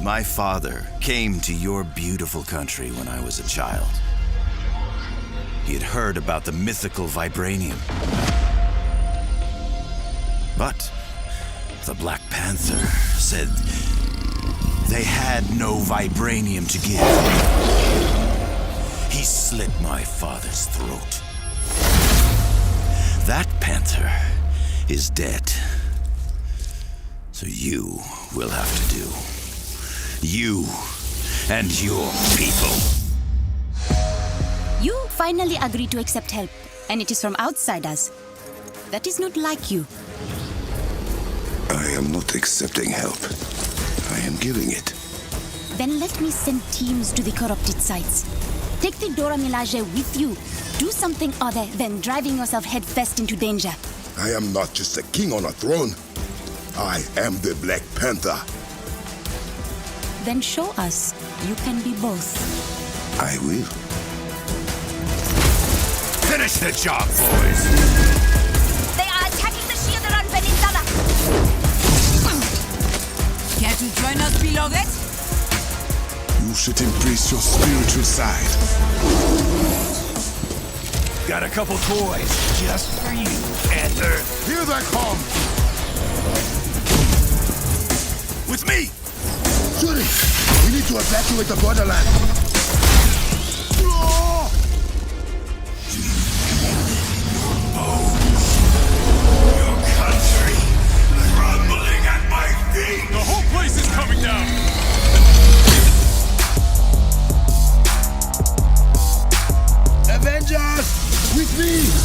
My father came to your beautiful country when I was a child. He had heard about the mythical vibranium. But the Black Panther said they had no vibranium to give. He slit my father's throat. That Panther is dead. So you will have to do. You and your people. You finally agree to accept help, and it is from outsiders. That is not like you. I am not accepting help. I am giving it. Then let me send teams to the corrupted sites. Take the Dora Milaje with you. Do something other than driving yourself headfirst into danger. I am not just a king on a throne. I am the Black Panther. Then show us you can be both. I will. Finish the job, boys! They are attacking the shield around Peninsula. Care to join us, beloved? You should embrace your spiritual side. Got a couple toys just for you, Panther. Here they come! With me! Shuri, we need to evacuate the borderland. Your country crumbling at my feet! The whole place is coming down! Avengers, with me!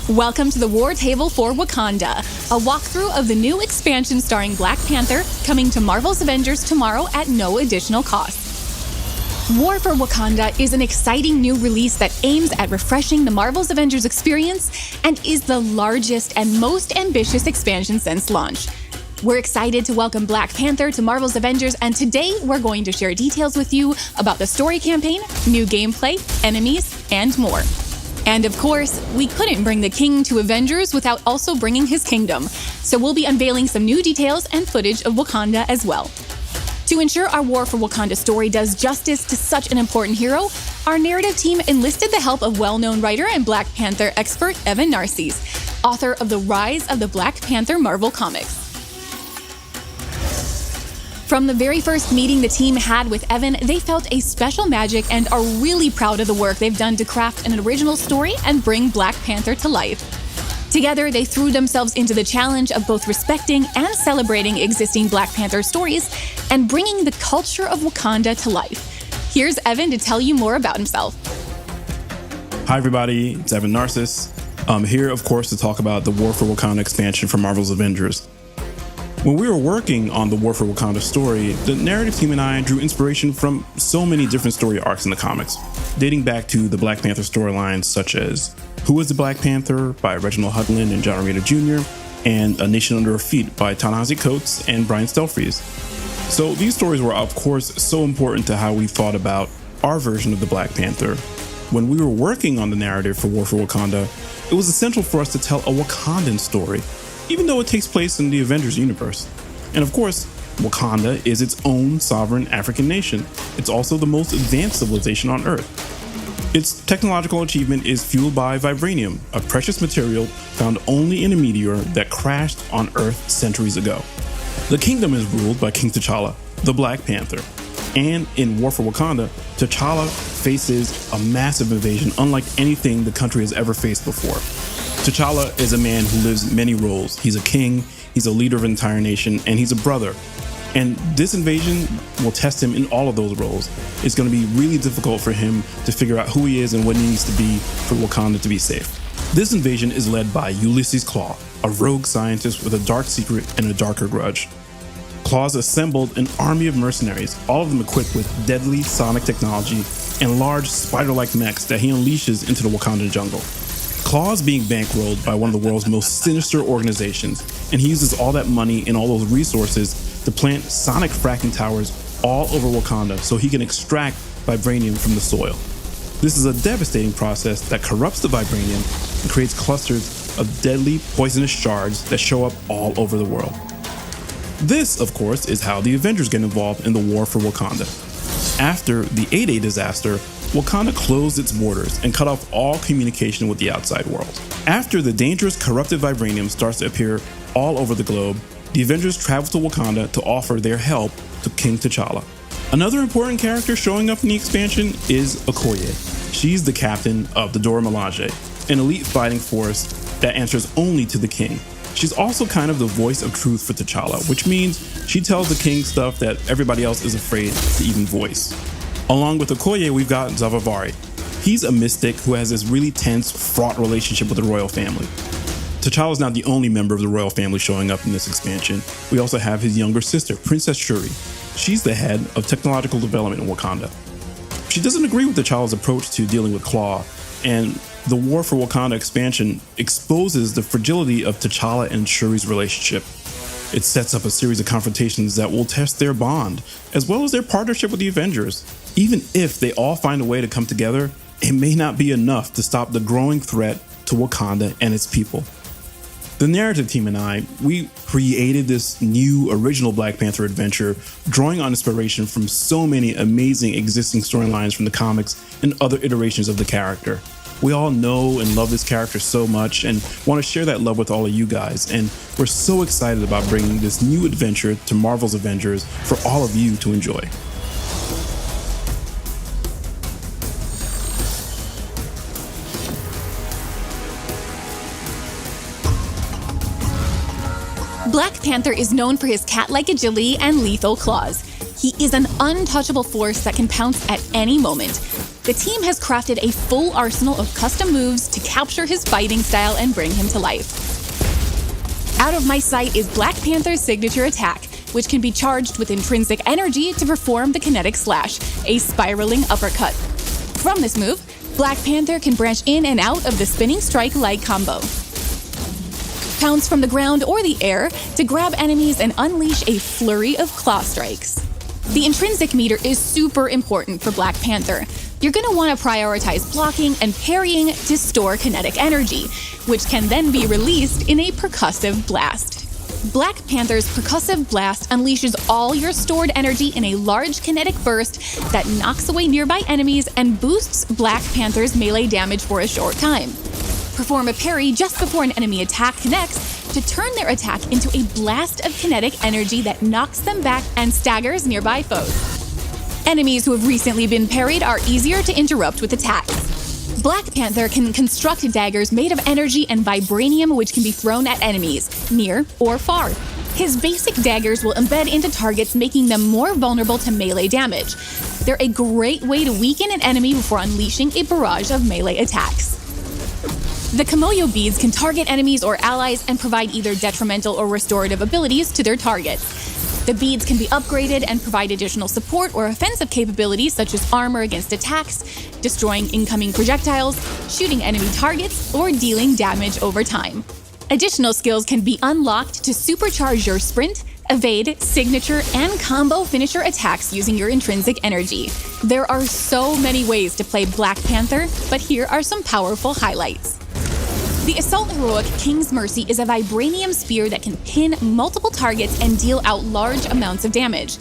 Welcome to the War Table for Wakanda, a walkthrough of the new expansion starring Black Panther, coming to Marvel's Avengers tomorrow at no additional cost. War for Wakanda is an exciting new release that aims at refreshing the Marvel's Avengers experience and is the largest and most ambitious expansion since launch. We're excited to welcome Black Panther to Marvel's Avengers, and today we're going to share details with you about the story campaign, new gameplay, enemies, and more. And of course, we couldn't bring the king to Avengers without also bringing his kingdom, so we'll be unveiling some new details and footage of Wakanda as well. To ensure our War for Wakanda story does justice to such an important hero, our narrative team enlisted the help of well-known writer and Black Panther expert Evan Narcisse, author of The Rise of the Black Panther Marvel Comics. From the very first meeting the team had with Evan, they felt a special magic and are really proud of the work they've done to craft an original story and bring Black Panther to life. Together, they threw themselves into the challenge of both respecting and celebrating existing Black Panther stories and bringing the culture of Wakanda to life. Here's Evan to tell you more about himself. Hi everybody, it's Evan Narcisse. I'm here, of course, to talk about the War for Wakanda expansion for Marvel's Avengers. When we were working on the War for Wakanda story, the narrative team and I drew inspiration from so many different story arcs in the comics, dating back to the Black Panther storylines such as Who is the Black Panther by Reginald Hudlin and John Romita Jr., and A Nation Under Our Feet by Ta-Nehisi Coates and Brian Stelfreeze. So these stories were, of course, so important to how we thought about our version of the Black Panther. When we were working on the narrative for War for Wakanda, it was essential for us to tell a Wakandan story, even though it takes place in the Avengers universe. And of course, Wakanda is its own sovereign African nation. It's also the most advanced civilization on Earth. Its technological achievement is fueled by vibranium, a precious material found only in a meteor that crashed on Earth centuries ago. The kingdom is ruled by King T'Challa, the Black Panther. And in War for Wakanda, T'Challa faces a massive invasion unlike anything the country has ever faced before. T'Challa is a man who lives many roles. He's a king, he's a leader of an entire nation, and he's a brother. And this invasion will test him in all of those roles. It's going to be really difficult for him to figure out who he is and what he needs to be for Wakanda to be safe. This invasion is led by Ulysses Klaue, a rogue scientist with a dark secret and a darker grudge. Klaue's assembled an army of mercenaries, all of them equipped with deadly sonic technology and large spider-like mechs that he unleashes into the Wakandan jungle. Klaue's being bankrolled by one of the world's most sinister organizations, and he uses all that money and all those resources to plant sonic fracking towers all over Wakanda so he can extract vibranium from the soil. This is a devastating process that corrupts the vibranium and creates clusters of deadly poisonous shards that show up all over the world. This, of course, is how the Avengers get involved in the war for Wakanda. After the 8-Day disaster, Wakanda closed its borders and cut off all communication with the outside world. After the dangerous corrupted vibranium starts to appear all over the globe, the Avengers travel to Wakanda to offer their help to King T'Challa. Another important character showing up in the expansion is Okoye. She's the captain of the Dora Milaje, an elite fighting force that answers only to the king. She's also kind of the voice of truth for T'Challa, which means she tells the king stuff that everybody else is afraid to even voice. Along with Okoye, we've got Zavavari. He's a mystic who has this really tense, fraught relationship with the royal family. T'Challa is not the only member of the royal family showing up in this expansion. We also have his younger sister, Princess Shuri. She's the head of technological development in Wakanda. She doesn't agree with T'Challa's approach to dealing with Klaue, and the War for Wakanda expansion exposes the fragility of T'Challa and Shuri's relationship. It sets up a series of confrontations that will test their bond, as well as their partnership with the Avengers. Even if they all find a way to come together, it may not be enough to stop the growing threat to Wakanda and its people. The narrative team and I, we created this new original Black Panther adventure, drawing on inspiration from so many amazing existing storylines from the comics and other iterations of the character. We all know and love this character so much and want to share that love with all of you guys, and we're so excited about bringing this new adventure to Marvel's Avengers for all of you to enjoy. Black Panther is known for his cat-like agility and lethal claws. He is an untouchable force that can pounce at any moment. The team has crafted a full arsenal of custom moves to capture his fighting style and bring him to life. Out of my sight is Black Panther's signature attack, which can be charged with intrinsic energy to perform the kinetic slash, a spiraling uppercut. From this move, Black Panther can branch in and out of the spinning strike-like combo. Pounce from the ground or the air to grab enemies and unleash a flurry of claw strikes. The intrinsic meter is super important for Black Panther. You're going to want to prioritize blocking and parrying to store kinetic energy, which can then be released in a percussive blast. Black Panther's percussive blast unleashes all your stored energy in a large kinetic burst that knocks away nearby enemies and boosts Black Panther's melee damage for a short time. Perform a parry just before an enemy attack connects to turn their attack into a blast of kinetic energy that knocks them back and staggers nearby foes. Enemies who have recently been parried are easier to interrupt with attacks. Black Panther can construct daggers made of energy and vibranium which can be thrown at enemies, near or far. His basic daggers will embed into targets, making them more vulnerable to melee damage. They're a great way to weaken an enemy before unleashing a barrage of melee attacks. The Kimoyo beads can target enemies or allies and provide either detrimental or restorative abilities to their targets. The beads can be upgraded and provide additional support or offensive capabilities such as armor against attacks, destroying incoming projectiles, shooting enemy targets, or dealing damage over time. Additional skills can be unlocked to supercharge your sprint, evade, signature, and combo finisher attacks using your intrinsic energy. There are so many ways to play Black Panther, but here are some powerful highlights. The Assault Heroic King's Mercy is a vibranium spear that can pin multiple targets and deal out large amounts of damage.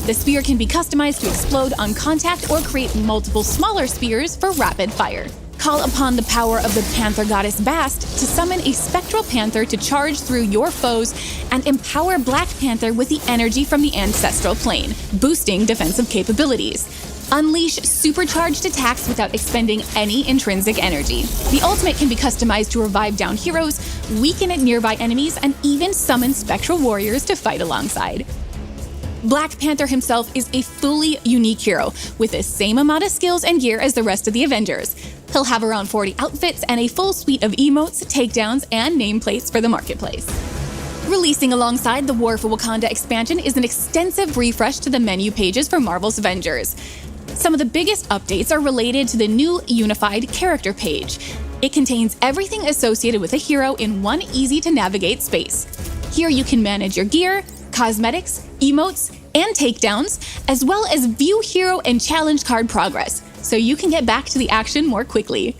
The spear can be customized to explode on contact or create multiple smaller spears for rapid fire. Call upon the power of the Panther goddess Bast to summon a spectral panther to charge through your foes and empower Black Panther with the energy from the ancestral plane, boosting defensive capabilities. Unleash supercharged attacks without expending any intrinsic energy. The ultimate can be customized to revive down heroes, weaken at nearby enemies, and even summon spectral warriors to fight alongside. Black Panther himself is a fully unique hero with the same amount of skills and gear as the rest of the Avengers. He'll have around 40 outfits and a full suite of emotes, takedowns, and nameplates for the marketplace. Releasing alongside the War for Wakanda expansion is an extensive refresh to the menu pages for Marvel's Avengers. Some of the biggest updates are related to the new unified character page. It contains everything associated with a hero in one easy-to-navigate space. Here you can manage your gear, cosmetics, emotes, and takedowns, as well as view hero and challenge card progress, so you can get back to the action more quickly.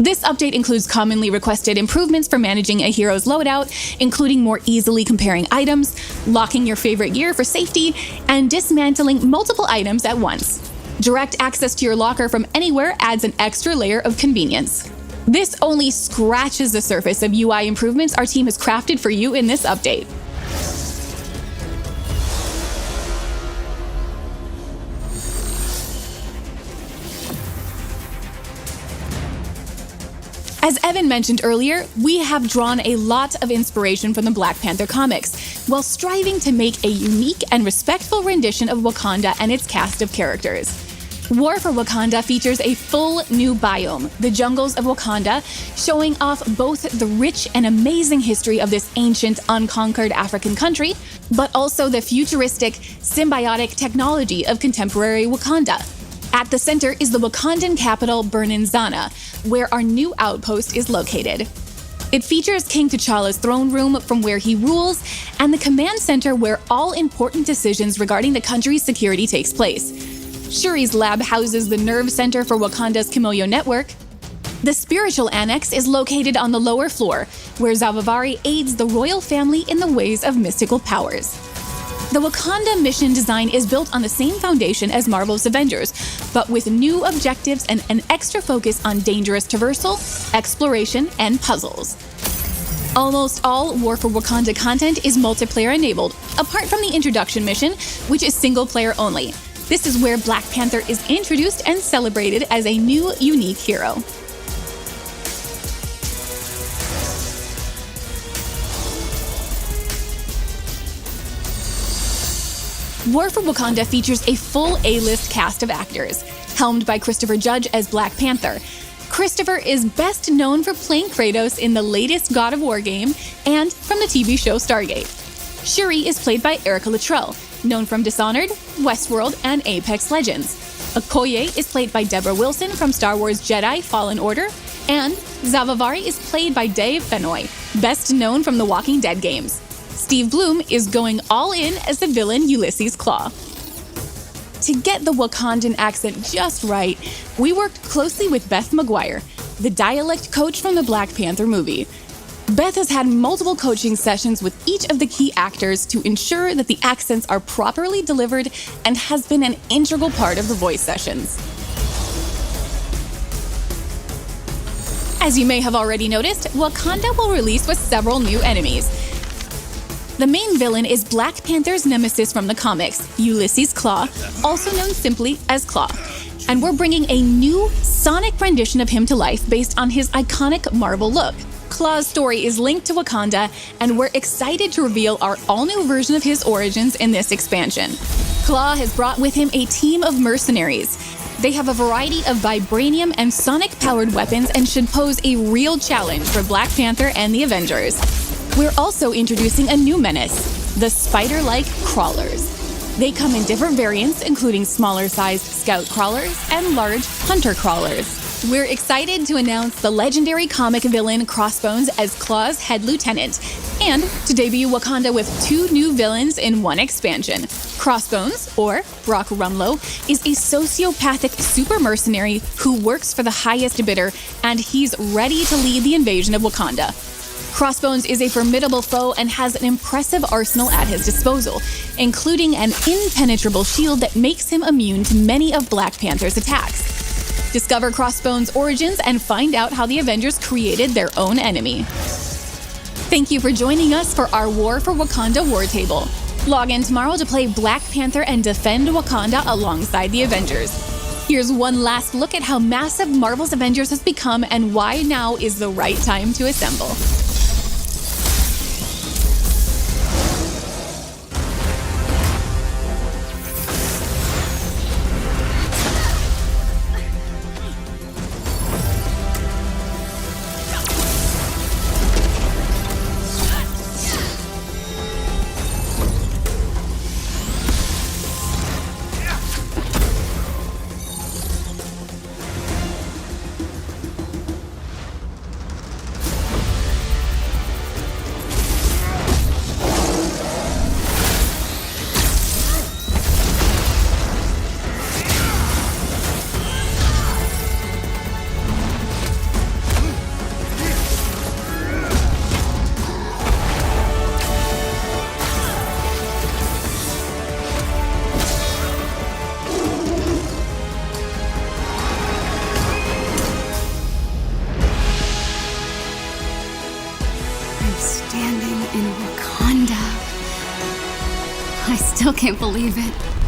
This update includes commonly requested improvements for managing a hero's loadout, including more easily comparing items, locking your favorite gear for safety, and dismantling multiple items at once. Direct access to your locker from anywhere adds an extra layer of convenience. This only scratches the surface of UI improvements our team has crafted for you in this update. As Evan mentioned earlier, we have drawn a lot of inspiration from the Black Panther comics, while striving to make a unique and respectful rendition of Wakanda and its cast of characters. War for Wakanda features a full new biome, the jungles of Wakanda, showing off both the rich and amazing history of this ancient, unconquered African country, but also the futuristic, symbiotic technology of contemporary Wakanda. At the center is the Wakandan capital, Bernanzana, where our new outpost is located. It features King T'Challa's throne room from where he rules, and the command center where all important decisions regarding the country's security takes place. Shuri's lab houses the nerve center for Wakanda's Kimoyo network. The spiritual annex is located on the lower floor, where Zavavari aids the royal family in the ways of mystical powers. The Wakanda mission design is built on the same foundation as Marvel's Avengers, but with new objectives and an extra focus on dangerous traversal, exploration, and puzzles. Almost all War for Wakanda content is multiplayer enabled, apart from the introduction mission, which is single player only. This is where Black Panther is introduced and celebrated as a new, unique hero. War for Wakanda features a full A-list cast of actors, helmed by Christopher Judge as Black Panther. Christopher is best known for playing Kratos in the latest God of War game and from the TV show Stargate. Shuri is played by Erica Luttrell, known from Dishonored, Westworld, and Apex Legends. Okoye is played by Deborah Wilson from Star Wars Jedi Fallen Order, and Zavavari is played by Dave Fennoy, best known from the Walking Dead games. Steve Bloom is going all in as the villain Ulysses Klaue. To get the Wakandan accent just right, we worked closely with Beth McGuire, the dialect coach from the Black Panther movie. Beth has had multiple coaching sessions with each of the key actors to ensure that the accents are properly delivered and has been an integral part of the voice sessions. As you may have already noticed, Wakanda will release with several new enemies. The main villain is Black Panther's nemesis from the comics, Ulysses Klaue, also known simply as Klaue. And we're bringing a new sonic rendition of him to life based on his iconic Marvel look. Klaue's story is linked to Wakanda, and we're excited to reveal our all-new version of his origins in this expansion. Klaue has brought with him a team of mercenaries. They have a variety of vibranium and sonic-powered weapons and should pose a real challenge for Black Panther and the Avengers. We're also introducing a new menace, the spider-like crawlers. They come in different variants, including smaller-sized scout crawlers and large hunter crawlers. We're excited to announce the legendary comic villain Crossbones as Klaue's head lieutenant, and to debut Wakanda with two new villains in one expansion. Crossbones, or Brock Rumlow, is a sociopathic super mercenary who works for the highest bidder, and he's ready to lead the invasion of Wakanda. Crossbones is a formidable foe and has an impressive arsenal at his disposal, including an impenetrable shield that makes him immune to many of Black Panther's attacks. Discover Crossbones' origins and find out how the Avengers created their own enemy. Thank you for joining us for our War for Wakanda War Table. Log in tomorrow to play Black Panther and defend Wakanda alongside the Avengers. Here's one last look at how massive Marvel's Avengers has become and why now is the right time to assemble. Standing in Wakanda. I still can't believe it.